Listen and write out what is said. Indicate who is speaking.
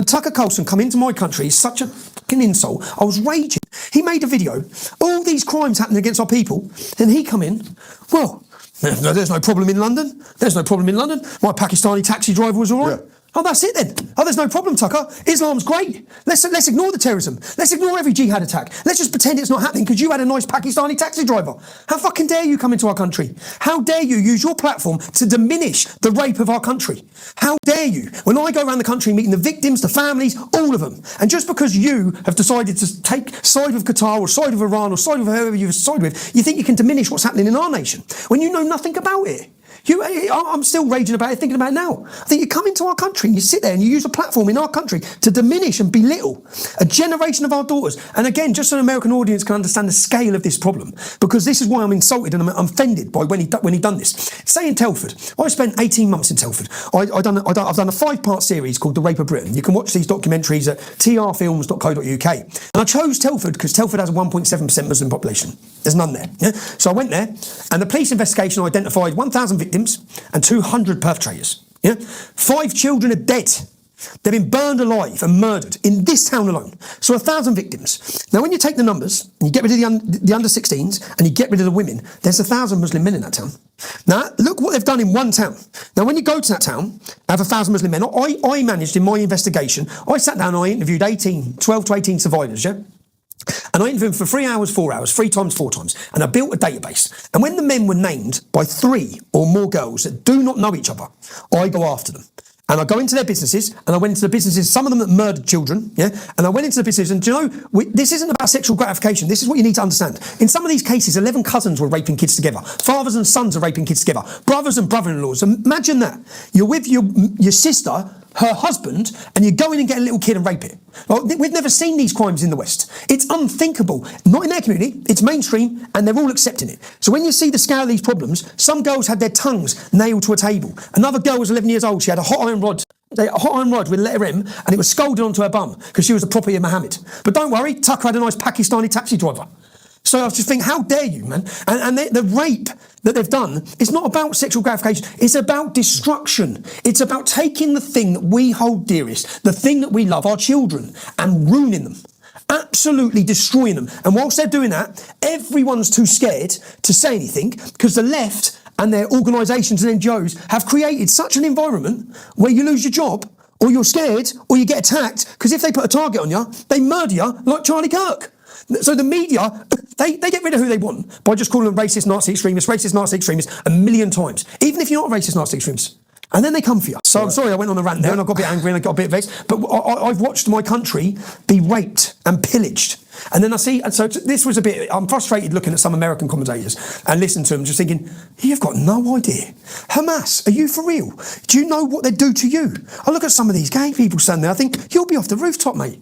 Speaker 1: Tucker Carlson come into my country is such a fucking insult. I was raging. He made a video, all these crimes happening against our people, and he come in, well, there's no problem in London. There's no problem in London. My Pakistani taxi driver was all right. Yeah. Oh, that's it then. Oh, there's no problem, Tucker. Islam's great. Let's ignore the terrorism. Let's ignore every jihad attack. Let's just pretend it's not happening because you had a nice Pakistani taxi driver. How fucking dare you come into our country? How dare you use your platform to diminish the rape of our country? How dare you? When I go around the country meeting the victims, the families, all of them, and just because you have decided to take side with Qatar or side with Iran or side with whoever you side with, you think you can diminish what's happening in our nation when you know nothing about it. I'm still raging about it, thinking about it now. I think you come into our country and you sit there and you use a platform in our country to diminish and belittle a generation of our daughters. And again, just so an American audience can understand the scale of this problem, because this is why I'm insulted and I'm offended by when he done this. Say in Telford, I spent 18 months in Telford. I've done a 5-part series called The Rape of Britain. You can watch these documentaries at trfilms.co.uk. And I chose Telford because Telford has a 1.7% Muslim population. There's none there. Yeah? So I went there, and the police investigation identified 1,000 victims and 200 perpetrators. Yeah? 5 children are dead. They've been burned alive and murdered in this town alone. So 1,000 victims. Now, when you take the numbers, and you get rid of the under-16s, and you get rid of the women, there's 1,000 Muslim men in that town. Now, look what they've done in one town. Now, when you go to that town, have 1,000 Muslim men. I managed in my investigation, I sat down and I interviewed 12 to 18 survivors, yeah? And I interviewed them for 3 hours, 4 hours, 3 times, 4 times. And I built a database. And when the men were named by 3 or more girls that do not know each other, I go after them. And I go into their businesses, and I went into the businesses, some of them that murdered children, yeah? And I went into the businesses, and do you know, this isn't about sexual gratification. This is what you need to understand. In some of these cases, 11 cousins were raping kids together. Fathers and sons are raping kids together. Brothers and brother-in-laws. Imagine that. You're with your sister, her husband, and you go in and get a little kid and rape it. Well, we've never seen these crimes in the West. It's unthinkable. Not in their community, it's mainstream, and they're all accepting it. So when you see the scale of these problems, some girls had their tongues nailed to a table. Another girl was 11 years old, she had a hot iron rod with a letter M, and it was scalded onto her bum because she was the property of Mohammed. But don't worry, Tucker had a nice Pakistani taxi driver. So I just think, how dare you, man? And the rape that they've done is not about sexual gratification. It's about destruction. It's about taking the thing that we hold dearest, the thing that we love, our children, and ruining them. Absolutely destroying them. And whilst they're doing that, everyone's too scared to say anything because the left and their organisations and NGOs have created such an environment where you lose your job, or you're scared, or you get attacked, because if they put a target on you, they murder you like Charlie Kirk. So the media, they get rid of who they want by just calling them racist, Nazi extremists a million times, even if you're not a racist, Nazi extremist. And then they come for you. So I'm sorry I went on a rant there and I got a bit angry and I got a bit vexed, but I've watched my country be raped and pillaged. And then I see, and so this was a bit, I'm frustrated looking at some American commentators and listening to them just thinking, you've got no idea. Hamas, are you for real? Do you know what they do to you? I look at some of these gay people standing there, I think, you'll be off the rooftop, mate.